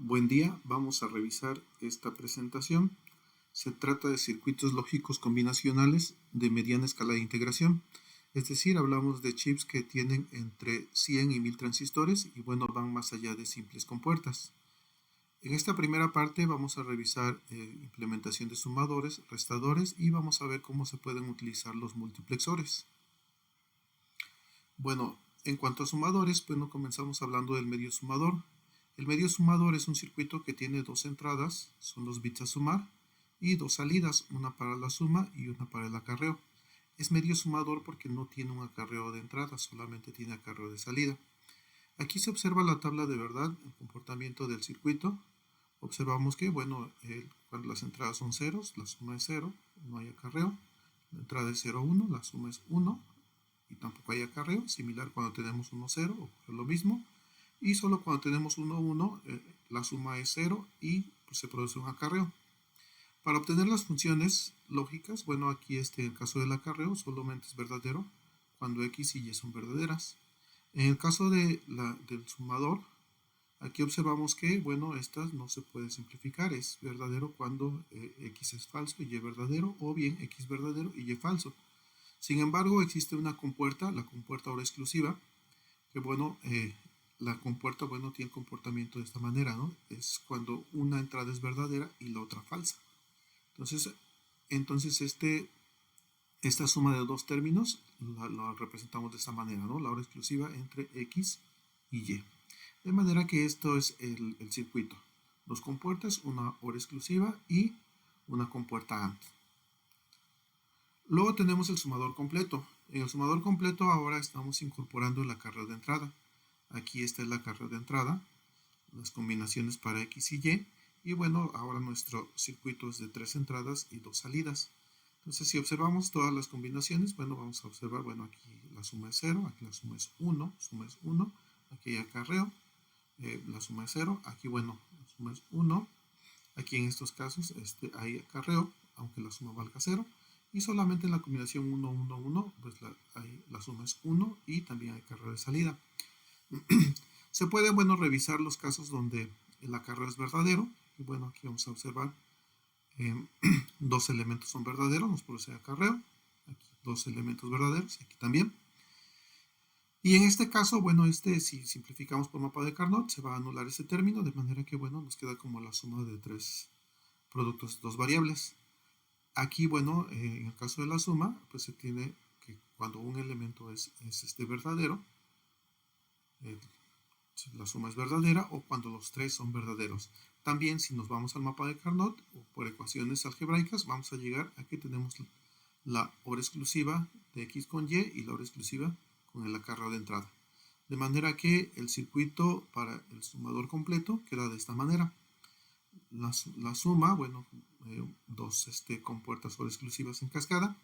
Buen día, vamos a revisar esta presentación. Se trata de circuitos lógicos combinacionales de mediana escala de integración. Es decir, hablamos de chips que tienen entre 100 y 1000 transistores y bueno, van más allá de simples compuertas. En esta primera parte vamos a revisar implementación de sumadores, restadores y vamos a ver cómo se pueden utilizar los multiplexores. Bueno, en cuanto a sumadores, bueno, comenzamos hablando del medio sumador. El medio sumador es un circuito que tiene dos entradas, son los bits a sumar, y dos salidas, una para la suma y una para el acarreo. Es medio sumador porque no tiene un acarreo de entrada, solamente tiene acarreo de salida. Aquí se observa la tabla de verdad, el comportamiento del circuito. Observamos que, bueno, cuando las entradas son ceros, la suma es 0, no hay acarreo. La entrada es 0, 1, la suma es 1 y tampoco hay acarreo. Similar cuando tenemos 1, 0, ocurre lo mismo. Y solo cuando tenemos 1, 1, la suma es 0 y pues, se produce un acarreo. Para obtener las funciones lógicas, bueno, aquí en el caso del acarreo solamente es verdadero cuando x y y son verdaderas. En el caso del sumador, aquí observamos que, bueno, estas no se puede simplificar. Es verdadero cuando x es falso y y verdadero, o bien x verdadero y y falso. Sin embargo, existe una compuerta, la compuerta ahora exclusiva, que bueno, la compuerta, bueno, tiene comportamiento de esta manera, ¿no? Es cuando una entrada es verdadera y la otra falsa. Entonces esta suma de dos términos la representamos de esta manera, ¿no? La hora exclusiva entre x y y. De manera que esto es el circuito. Dos compuertas, una hora exclusiva y una compuerta AND. Luego tenemos el sumador completo. En el sumador completo ahora estamos incorporando el acarreo de entrada. Aquí está el acarreo de entrada, las combinaciones para x y y. Y bueno, ahora nuestro circuito es de 3 entradas y 2 salidas. Entonces, si observamos todas las combinaciones, bueno, vamos a observar, bueno, aquí la suma es 0, aquí la suma es 1, aquí hay acarreo, la suma es 0, aquí, bueno, la suma es 1, aquí en estos casos hay acarreo, aunque la suma valga 0, y solamente en la combinación 1, 1, 1, pues la suma es 1 y también hay acarreo de salida. Se puede, bueno, revisar los casos donde el acarreo es verdadero. Y bueno, aquí vamos a observar dos elementos son verdaderos, nos produce acarreo. Aquí dos elementos verdaderos, aquí también. Y en este caso, bueno, si simplificamos por mapa de Carnot, se va a anular ese término, de manera que, bueno, nos queda como la suma de tres productos, dos variables. Aquí, bueno, en el caso de la suma, pues se tiene que cuando un elemento es verdadero, la suma es verdadera, o cuando los tres son verdaderos. También, si nos vamos al mapa de Carnot, o por ecuaciones algebraicas, vamos a llegar a que tenemos la hora exclusiva de x con y y la hora exclusiva con el acarreo de entrada. De manera que el circuito para el sumador completo queda de esta manera. La suma, bueno, dos compuertas hora exclusivas en cascada,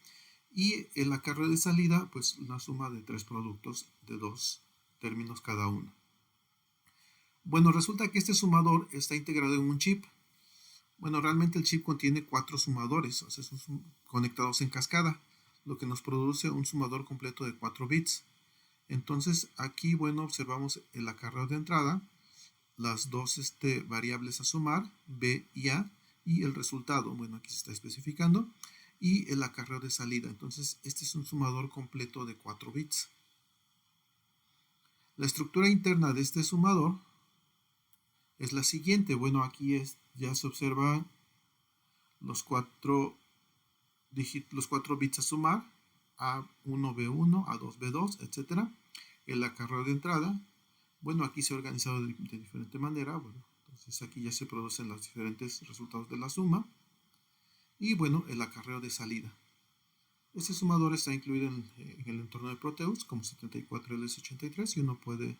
y el acarreo de salida, pues una suma de tres productos de dos términos cada uno. Bueno, resulta que este sumador está integrado en un chip. Bueno, realmente el chip contiene 4 sumadores, o sea, son conectados en cascada, lo que nos produce un sumador completo de 4 bits. Entonces, aquí, bueno, observamos el acarreo de entrada, las dos variables a sumar, b y a, y el resultado, bueno, aquí se está especificando, y el acarreo de salida. Entonces, este es un sumador completo de 4 bits. La estructura interna de este sumador es la siguiente. Bueno, aquí ya se observan los 4 bits a sumar, A1, B1, A2, B2, etc. El acarreo de entrada, bueno, aquí se ha organizado de diferente manera. Bueno, entonces aquí ya se producen los diferentes resultados de la suma. Y bueno, el acarreo de salida. Este sumador está incluido en el entorno de Proteus como 74LS83 y uno puede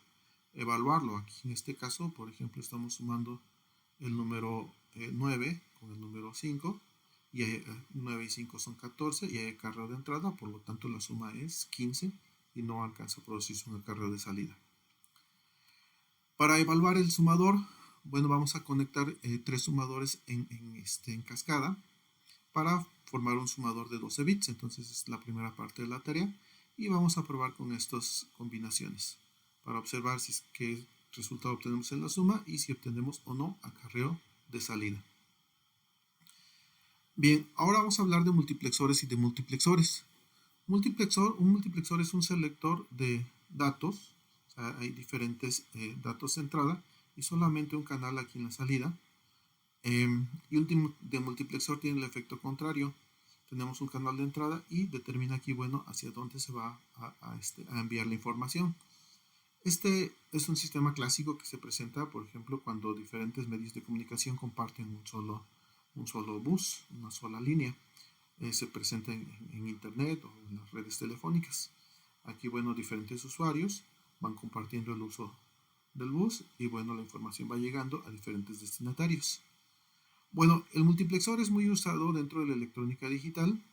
evaluarlo. Aquí en este caso, por ejemplo, estamos sumando el número 9 con el número 5 y 9 y 5 son 14 y hay acarreo de entrada, por lo tanto la suma es 15 y no alcanza a producirse un acarreo de salida. Para evaluar el sumador, bueno, vamos a conectar tres sumadores en cascada para formar un sumador de 12 bits. Entonces es la primera parte de la tarea y vamos a probar con estas combinaciones para observar si es que resultado obtenemos en la suma y si obtenemos o no acarreo de salida. Bien, ahora vamos a hablar de multiplexores y de multiplexores. Un multiplexor es un selector de datos, o sea, hay diferentes datos de entrada y solamente un canal aquí en la salida. Y un de multiplexor tiene el efecto contrario. Tenemos un canal de entrada y determina aquí, bueno, hacia dónde se va a enviar la información. Este es un sistema clásico que se presenta, por ejemplo, cuando diferentes medios de comunicación comparten un solo bus, una sola línea. Se presenta en internet o en las redes telefónicas. Aquí, bueno, diferentes usuarios van compartiendo el uso del bus y, bueno, la información va llegando a diferentes destinatarios. Bueno, el multiplexor es muy usado dentro de la electrónica digital.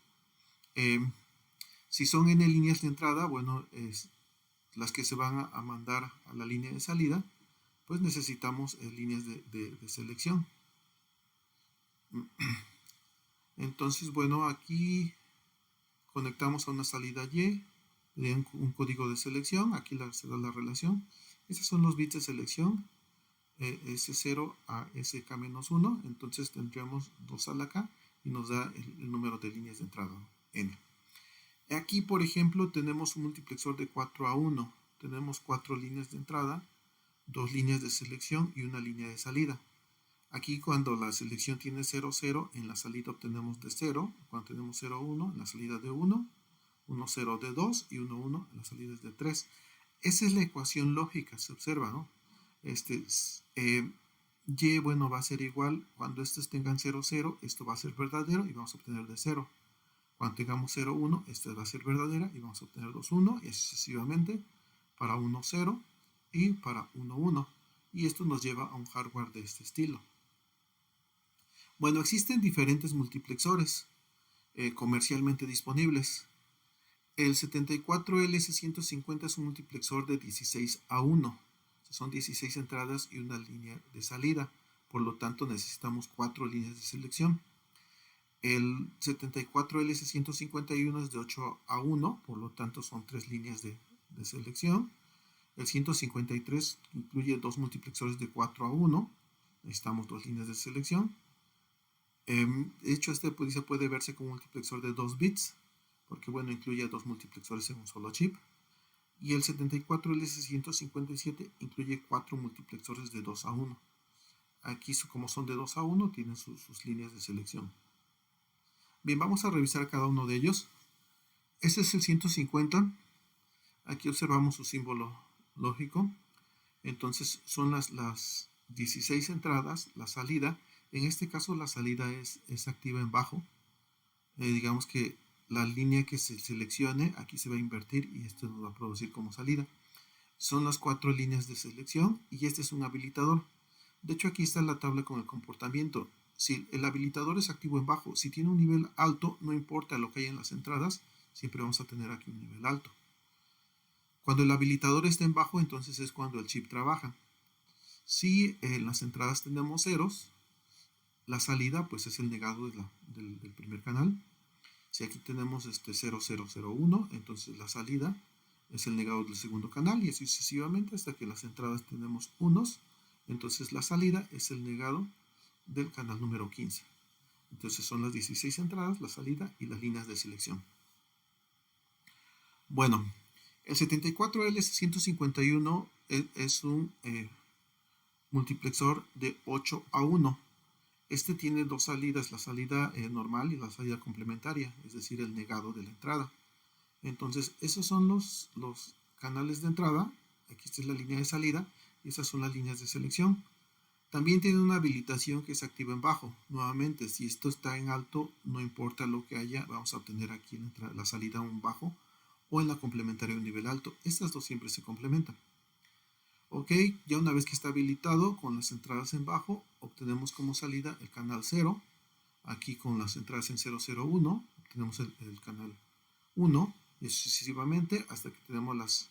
Si son n líneas de entrada, bueno, las que se van a mandar a la línea de salida, pues necesitamos líneas de selección. Entonces, bueno, aquí conectamos a una salida Y, un código de selección, aquí se da la relación. Estos son los bits de selección, S0 a SK-1, entonces tendríamos 2 a la K y nos da el número de líneas de entrada, N. Aquí, por ejemplo, tenemos un multiplexor de 4 a 1. Tenemos 4 líneas de entrada, 2 líneas de selección y una línea de salida. Aquí cuando la selección tiene 0, 0, en la salida obtenemos de 0. Cuando tenemos 0, 1, en la salida de 1, 1, 0 de 2 y 1, 1, en la salida es de 3. Esa es la ecuación lógica, se observa, ¿no? Y, bueno, va a ser igual, cuando estos tengan 0, 0, esto va a ser verdadero y vamos a obtener de 0. Cuando tengamos 0, 1, esta va a ser verdadera y vamos a obtener 2, 1, y sucesivamente para 1, 0 y para 1, 1. Y esto nos lleva a un hardware de este estilo. Bueno, existen diferentes multiplexores comercialmente disponibles. El 74LS150 es un multiplexor de 16 a 1. Son 16 entradas y una línea de salida. Por lo tanto, necesitamos 4 líneas de selección. El 74LS151 es de 8 a 1, por lo tanto son 3 líneas de selección. El 153 incluye 2 multiplexores de 4 a 1, necesitamos 2 líneas de selección. De hecho, este puede verse como un multiplexor de 2 bits, porque bueno, incluye 2 multiplexores en un solo chip. Y el 74LS157 incluye 4 multiplexores de 2 a 1. Aquí, como son de 2 a 1, tienen sus líneas de selección. Bien, vamos a revisar cada uno de ellos. Este es el 150. Aquí observamos su símbolo lógico. Entonces son las 16 entradas, la salida. En este caso la salida es activa en bajo. Digamos que la línea que se seleccione aquí se va a invertir y esto nos va a producir como salida. Son las 4 líneas de selección y este es un habilitador. De hecho, aquí está la tabla con el comportamiento. Si el habilitador es activo en bajo, si tiene un nivel alto, no importa lo que haya en las entradas, siempre vamos a tener aquí un nivel alto. Cuando el habilitador está en bajo, entonces es cuando el chip trabaja. Si en las entradas tenemos ceros, la salida pues es el negado del primer canal. Si aquí tenemos 0001, entonces la salida es el negado del segundo canal y así sucesivamente hasta que las entradas tenemos unos, entonces la salida es el negado del canal número 15. Entonces son las 16 entradas, la salida y las líneas de selección. Bueno, el 74LS151 es un multiplexor de 8 a 1. Este tiene dos salidas, la salida normal y la salida complementaria, es decir, el negado de la entrada. Entonces, esos son los canales de entrada. Aquí está la línea de salida y esas son las líneas de selección. También tiene una habilitación que se activa en bajo. Nuevamente, si esto está en alto, no importa lo que haya, vamos a obtener aquí la salida un bajo o en la complementaria un nivel alto. Estas dos siempre se complementan. Ok, ya una vez que está habilitado con las entradas en bajo, obtenemos como salida el canal 0. Aquí con las entradas en 001, obtenemos el canal 1 y sucesivamente hasta que tenemos las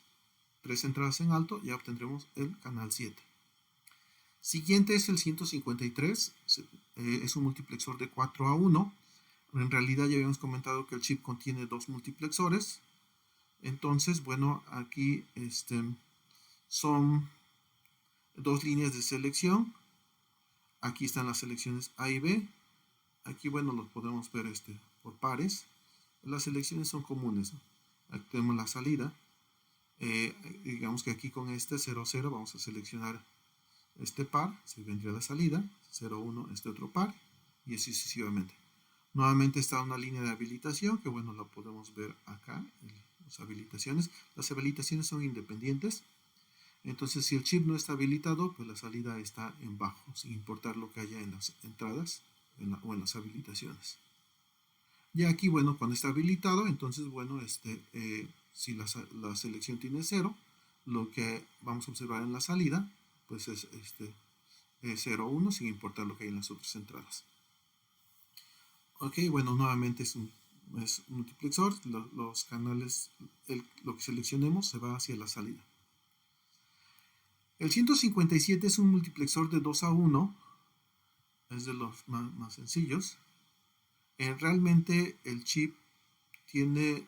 3 entradas en alto, ya obtendremos el canal 7. Siguiente es el 153, es un multiplexor de 4 a 1. En realidad ya habíamos comentado que el chip contiene 2 multiplexores. Entonces, bueno, aquí son dos líneas de selección. Aquí están las selecciones A y B. Aquí, bueno, los podemos ver por pares. Las selecciones son comunes, ¿no? Aquí tenemos la salida. Digamos que aquí con este 0, 0 vamos a seleccionar este par, se vendría la salida, 0, 1 este otro par, y así sucesivamente. Nuevamente está una línea de habilitación, que bueno, la podemos ver acá, en las habilitaciones. Las habilitaciones son independientes, entonces si el chip no está habilitado, pues la salida está en bajo, sin importar lo que haya en las entradas o en las habilitaciones. Ya aquí, bueno, cuando está habilitado, entonces, bueno, si la selección tiene 0, lo que vamos a observar en la salida, pues es 0, 1, sin importar lo que hay en las otras entradas. Ok, bueno, nuevamente es un multiplexor. Los canales, lo que seleccionemos se va hacia la salida. El 157 es un multiplexor de 2 a 1. Es de los más sencillos. Realmente el chip tiene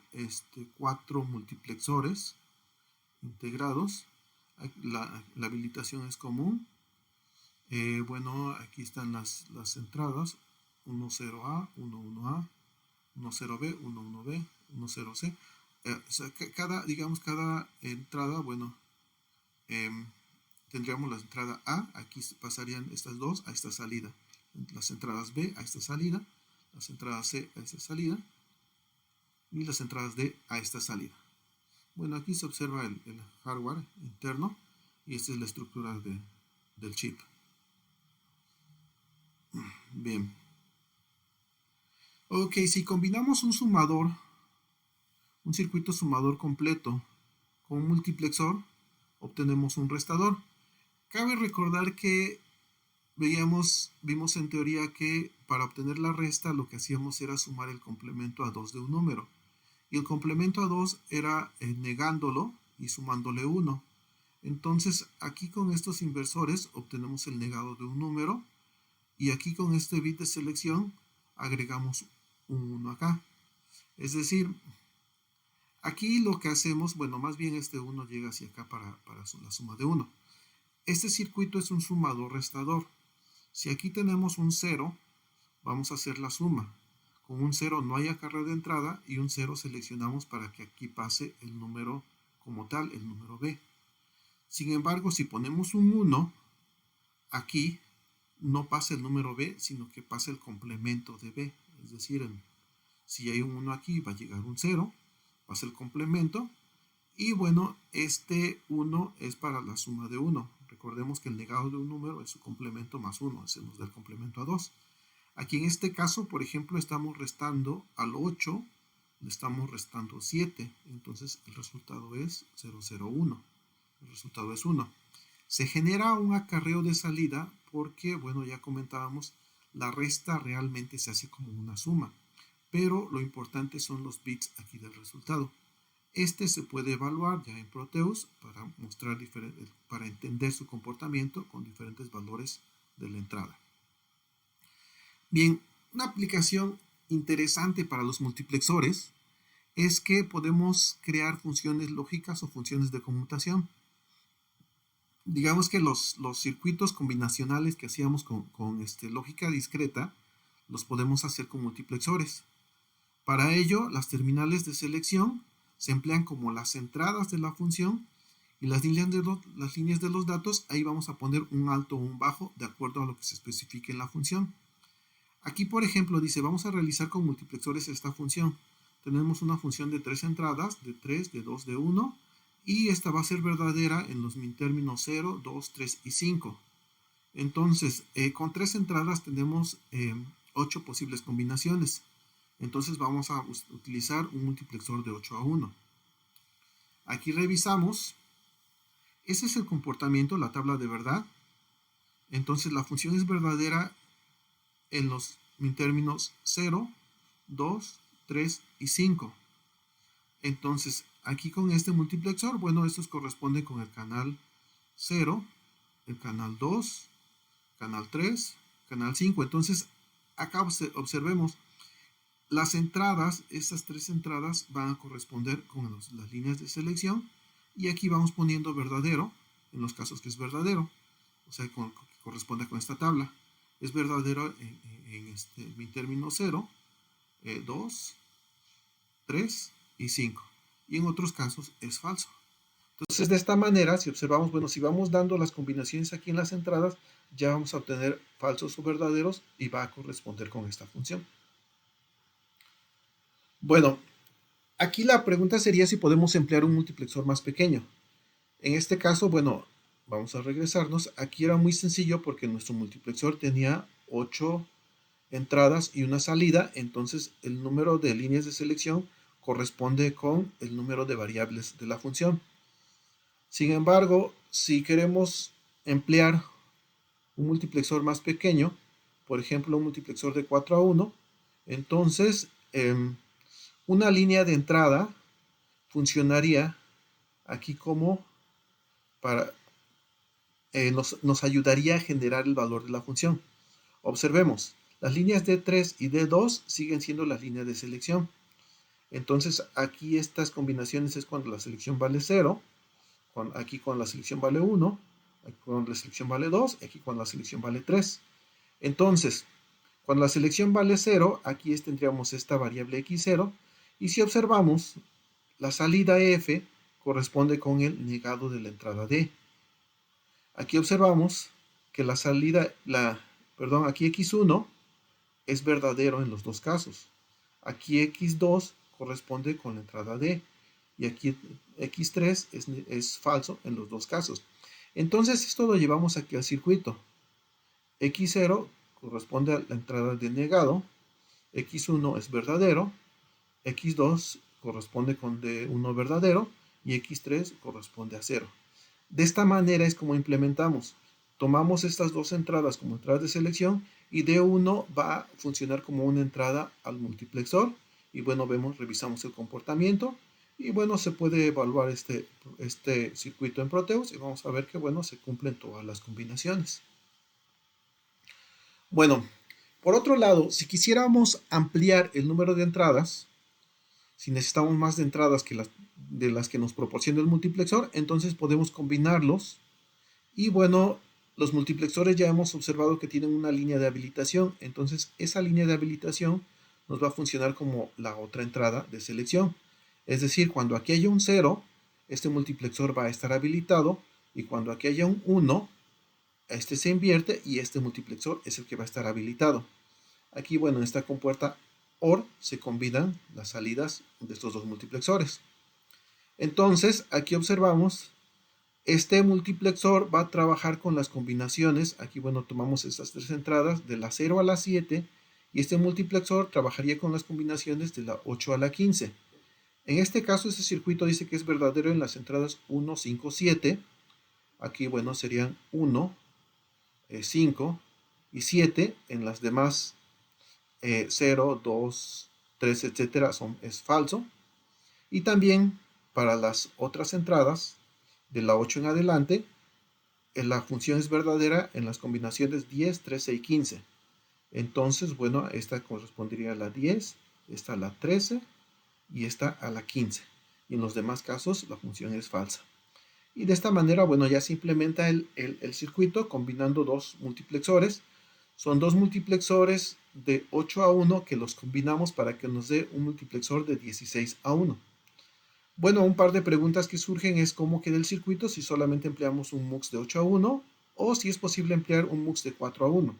4 multiplexores integrados. La habilitación es común. Bueno, aquí están las entradas. 10A, 11A, 10B, 11B, 10C. O sea, cada entrada, bueno, tendríamos la entrada A, aquí pasarían estas dos a esta salida. Las entradas B a esta salida, las entradas C a esta salida y las entradas D a esta salida. Bueno, aquí se observa el hardware interno y esta es la estructura del chip. Bien. Ok, si combinamos un circuito sumador completo con un multiplexor, obtenemos un restador. Cabe recordar que vimos en teoría que para obtener la resta lo que hacíamos era sumar el complemento a 2 de un número. Y el complemento a 2 era negándolo y sumándole 1. Entonces aquí con estos inversores obtenemos el negado de un número y aquí con este bit de selección agregamos un 1 acá. Es decir, aquí lo que hacemos, bueno, más bien este 1 llega hacia acá para la suma de 1. Este circuito es un sumador restador. Si aquí tenemos un 0, vamos a hacer la suma. Con un 0 no hay acarreo de entrada y un 0 seleccionamos para que aquí pase el número como tal, el número B. Sin embargo, si ponemos un 1, aquí no pasa el número B, sino que pasa el complemento de B. Es decir, si hay un 1 aquí, va a llegar un 0, pasa el complemento. Y bueno, este 1 es para la suma de 1. Recordemos que el negado de un número es su complemento más 1, hacemos del complemento a 2. Aquí en este caso, por ejemplo, estamos restando al 8, le estamos restando 7. Entonces el resultado es 001. El resultado es 1. Se genera un acarreo de salida porque, bueno, ya comentábamos, la resta realmente se hace como una suma. Pero lo importante son los bits aquí del resultado. Se puede evaluar ya en Proteus para entender su comportamiento con diferentes valores de la entrada. Bien, una aplicación interesante para los multiplexores es que podemos crear funciones lógicas o funciones de conmutación. Digamos que los circuitos combinacionales que hacíamos con lógica discreta los podemos hacer con multiplexores. Para ello, las terminales de selección se emplean como las entradas de la función y las líneas de los datos, ahí vamos a poner un alto o un bajo de acuerdo a lo que se especifique en la función. Aquí, por ejemplo, dice, vamos a realizar con multiplexores esta función. Tenemos una función de 3 entradas, de 3, de 2, de 1, y esta va a ser verdadera en los términos 0, 2, 3 y 5. Entonces, con 3 entradas tenemos 8 posibles combinaciones. Entonces vamos a utilizar un multiplexor de 8 a 1. Aquí revisamos. Ese es el comportamiento, la tabla de verdad. Entonces la función es verdadera en los términos 0, 2, 3 y 5. Entonces aquí con este multiplexor, bueno, estos corresponden con el canal 0, el canal 2, canal 3, canal 5. Entonces acá observemos. Las entradas, estas 3 entradas van a corresponder con las líneas de selección y aquí vamos poniendo verdadero en los casos que es verdadero. o sea, que corresponde con esta tabla. Es verdadero en mi término 0, 2, 3 y 5. Y en otros casos es falso. Entonces, de esta manera, si observamos, bueno, si vamos dando las combinaciones aquí en las entradas, ya vamos a obtener falsos o verdaderos y va a corresponder con esta función. Bueno, aquí la pregunta sería si podemos emplear un multiplexor más pequeño. En este caso, bueno, vamos a regresarnos. Aquí era muy sencillo porque nuestro multiplexor tenía 8 entradas y una salida, entonces el número de líneas de selección corresponde con el número de variables de la función. Sin embargo, si queremos emplear un multiplexor más pequeño, por ejemplo un multiplexor de 4 a 1, entonces una línea de entrada funcionaría aquí como para nos ayudaría a generar el valor de la función. Observemos, las líneas D3 y D2 siguen siendo las líneas de selección. Entonces aquí estas combinaciones es cuando la selección vale 0, aquí cuando la selección vale 1, aquí cuando la selección vale 2, aquí cuando la selección vale 3. Entonces, cuando la selección vale 0, aquí tendríamos esta variable x0, y si observamos, la salida f corresponde con el negado de la entrada d. Aquí observamos que la salida, aquí x1 es verdadero en los dos casos. Aquí x2 corresponde con la entrada d y aquí x3 es falso en los dos casos. Entonces esto lo llevamos aquí al circuito. x0 corresponde a la entrada de negado, x1 es verdadero, x2 corresponde con d1 verdadero y x3 corresponde a 0. De esta manera es como implementamos. Tomamos estas dos entradas como entradas de selección y D1 va a funcionar como una entrada al multiplexor. Y bueno, revisamos el comportamiento. Y bueno, se puede evaluar este circuito en Proteus y vamos a ver que bueno, se cumplen todas las combinaciones. Bueno, por otro lado, si quisiéramos ampliar el número de entradas, si necesitamos más de entradas que de las que nos proporciona el multiplexor, entonces podemos combinarlos. Y bueno, los multiplexores ya hemos observado que tienen una línea de habilitación, entonces esa línea de habilitación nos va a funcionar como la otra entrada de selección. Es decir, cuando aquí haya un 0, este multiplexor va a estar habilitado, y cuando aquí haya un 1, este se invierte y este multiplexor es el que va a estar habilitado. Aquí, bueno, en esta compuerta OR se combinan las salidas de estos dos multiplexores. Entonces, aquí observamos, este multiplexor va a trabajar con las combinaciones. Aquí, bueno, tomamos estas tres entradas de la 0 a la 7, y este multiplexor trabajaría con las combinaciones de la 8 a la 15. En este caso, este circuito dice que es verdadero en las entradas 1, 5, 7. Aquí, bueno, serían 1, 5 y 7. En las demás 0, 2, 3, etcétera, es falso. Y también para las otras entradas de la 8 en adelante, la función es verdadera en las combinaciones 10, 13 y 15. Entonces, bueno, esta correspondería a la 10, esta a la 13 y esta a la 15. Y en los demás casos la función es falsa. Y de esta manera, bueno, ya se implementa el circuito combinando dos multiplexores. Son dos multiplexores de 8 a 1 que los combinamos para que nos dé un multiplexor de 16 a 1. Bueno, un par de preguntas que surgen es cómo queda el circuito si solamente empleamos un MUX de 8 a 1 o si es posible emplear un MUX de 4 a 1.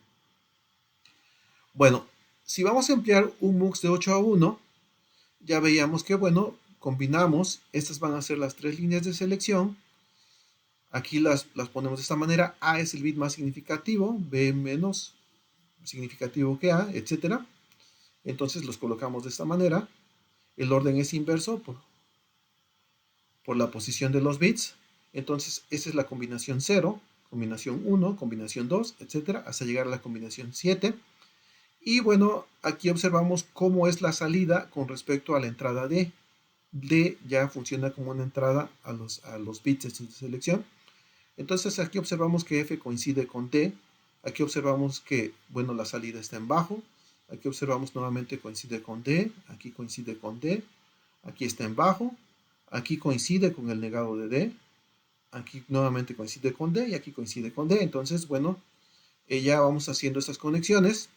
Bueno, si vamos a emplear un MUX de 8 a 1, ya veíamos que, bueno, combinamos, estas van a ser las tres líneas de selección. Aquí las ponemos de esta manera: A es el bit más significativo, B menos significativo que A, etc. Entonces los colocamos de esta manera. El orden es inverso por la posición de los bits. Entonces esa es la combinación 0, combinación 1, combinación 2, etc. hasta llegar a la combinación 7. Y bueno, aquí observamos cómo es la salida con respecto a la entrada D. D ya funciona como una entrada a los bits de selección. Entonces aquí observamos que F coincide con D. Aquí observamos que, bueno, la salida está en bajo. Aquí observamos nuevamente coincide con D. Aquí coincide con D. Aquí está en bajo. Aquí coincide con el negado de D. aquí nuevamente coincide con D y aquí coincide con D. Entonces, bueno, ya vamos haciendo estas conexiones.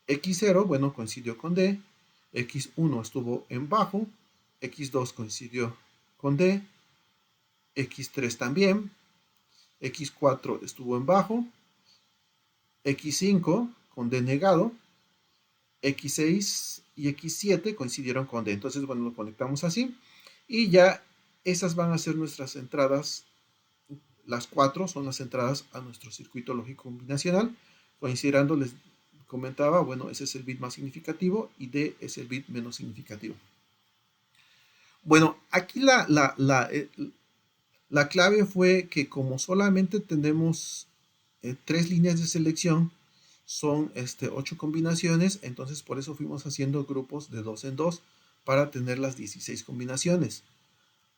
X0, bueno, coincidió con D. X1 estuvo en bajo. X2 coincidió con D. X3 también. X4 estuvo en bajo. X5 con D negado. X6 y X7 coincidieron con D. Entonces, bueno, lo conectamos así. Y ya esas van a ser nuestras entradas. Las 4 son las entradas a nuestro circuito lógico combinacional. Considerando, les comentaba, bueno, ese es el bit más significativo y D es el bit menos significativo. Bueno, aquí la clave fue que como solamente tenemos 3 líneas de selección, son 8 combinaciones, entonces por eso fuimos haciendo grupos de 2 en 2 para tener las 16 combinaciones.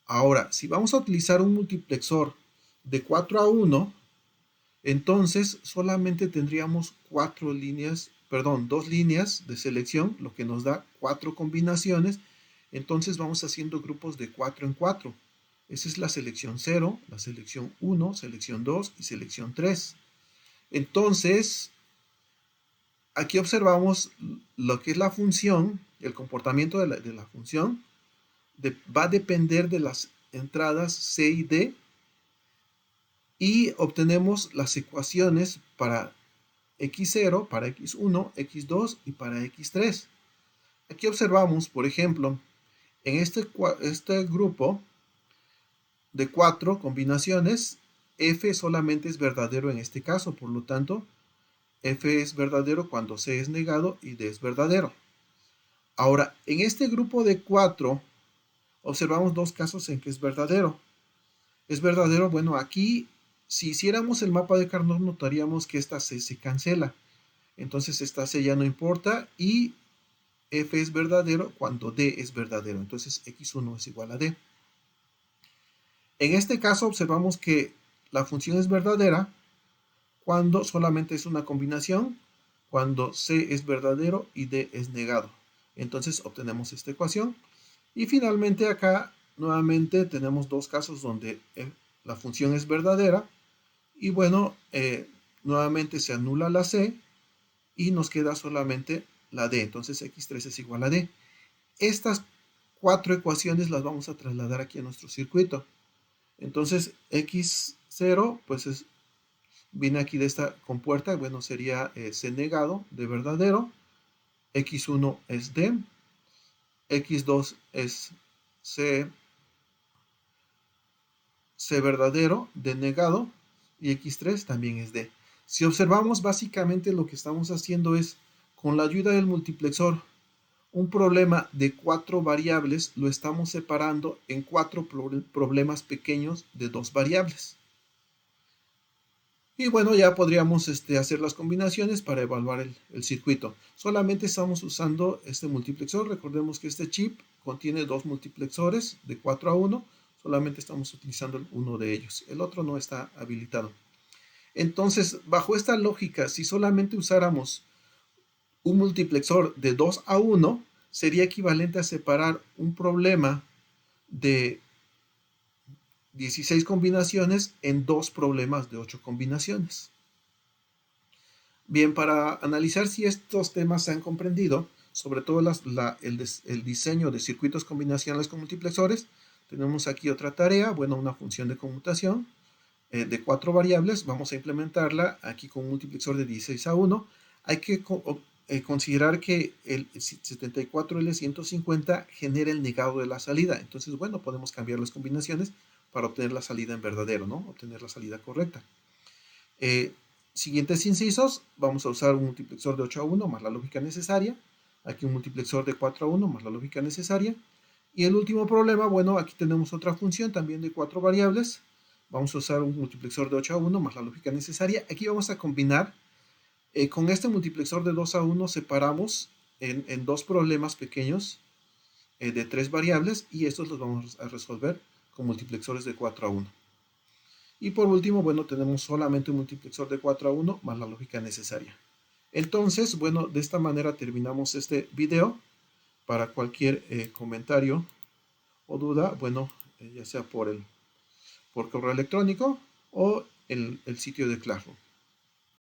Ahora, si vamos a utilizar un multiplexor de 4 a 1, entonces solamente tendríamos 2 líneas de selección, lo que nos da 4 combinaciones. Entonces vamos haciendo grupos de 4 en 4. Esa es la selección 0, la selección 1, selección 2 y selección 3. Entonces, aquí observamos lo que es la función, el comportamiento de la función. Va a depender de las entradas C y D. Y obtenemos las ecuaciones para x0, para x1, x2 y para x3. Aquí observamos, por ejemplo, en este grupo de 4 combinaciones, f solamente es verdadero en este caso, por lo tanto, f es verdadero cuando c es negado y d es verdadero. Ahora, en este grupo de 4, observamos 2 casos en que es verdadero. Es verdadero, bueno, aquí, si hiciéramos el mapa de Carnot, notaríamos que esta c se cancela. Entonces esta c ya no importa y f es verdadero cuando d es verdadero. Entonces x1 es igual a d. En este caso observamos que la función es verdadera cuando solamente es una combinación, cuando c es verdadero y d es negado. Entonces obtenemos esta ecuación. Y finalmente acá nuevamente tenemos 2 casos donde la función es verdadera. Y bueno, nuevamente se anula la c y nos queda solamente la d. Entonces x3 es igual a d. Estas 4 ecuaciones las vamos a trasladar aquí a nuestro circuito. Entonces x0 pues viene aquí de esta compuerta, bueno, sería c negado de verdadero, x1 es d, x2 es c verdadero, d negado, y x3 también es d. Si observamos, básicamente lo que estamos haciendo es, con la ayuda del multiplexor, un problema de 4 variables lo estamos separando en 4 problemas pequeños de 2 variables. Y bueno, ya podríamos hacer las combinaciones para evaluar el circuito. Solamente estamos usando este multiplexor. Recordemos que este chip contiene 2 multiplexores de 4 a 1. Solamente estamos utilizando uno de ellos. El otro no está habilitado. Entonces, bajo esta lógica, si solamente usáramos un multiplexor de 2 a 1, sería equivalente a separar un problema de 16 combinaciones en 2 problemas de 8 combinaciones. Bien, para analizar si estos temas se han comprendido, sobre todo el diseño de circuitos combinacionales con multiplexores, tenemos aquí otra tarea, bueno, una función de conmutación de 4 variables. Vamos a implementarla aquí con un multiplexor de 16 a 1. Hay que considerar que el 74L150 genera el negado de la salida. Entonces, bueno, podemos cambiar las combinaciones para obtener la salida en verdadero, ¿no? Obtener la salida correcta. Siguientes incisos, vamos a usar un multiplexor de 8 a 1 más la lógica necesaria. Aquí un multiplexor de 4 a 1 más la lógica necesaria. Y el último problema, bueno, aquí tenemos otra función también de 4 variables. Vamos a usar un multiplexor de 8 a 1 más la lógica necesaria. Aquí vamos a combinar. Con este multiplexor de 2 a 1 separamos en 2 problemas pequeños de 3 variables y estos los vamos a resolver con multiplexores de 4 a 1. Y por último, bueno, tenemos solamente un multiplexor de 4 a 1 más la lógica necesaria. Entonces, bueno, de esta manera terminamos este video. Para cualquier comentario o duda, bueno, ya sea por por correo electrónico o en el sitio de Classroom.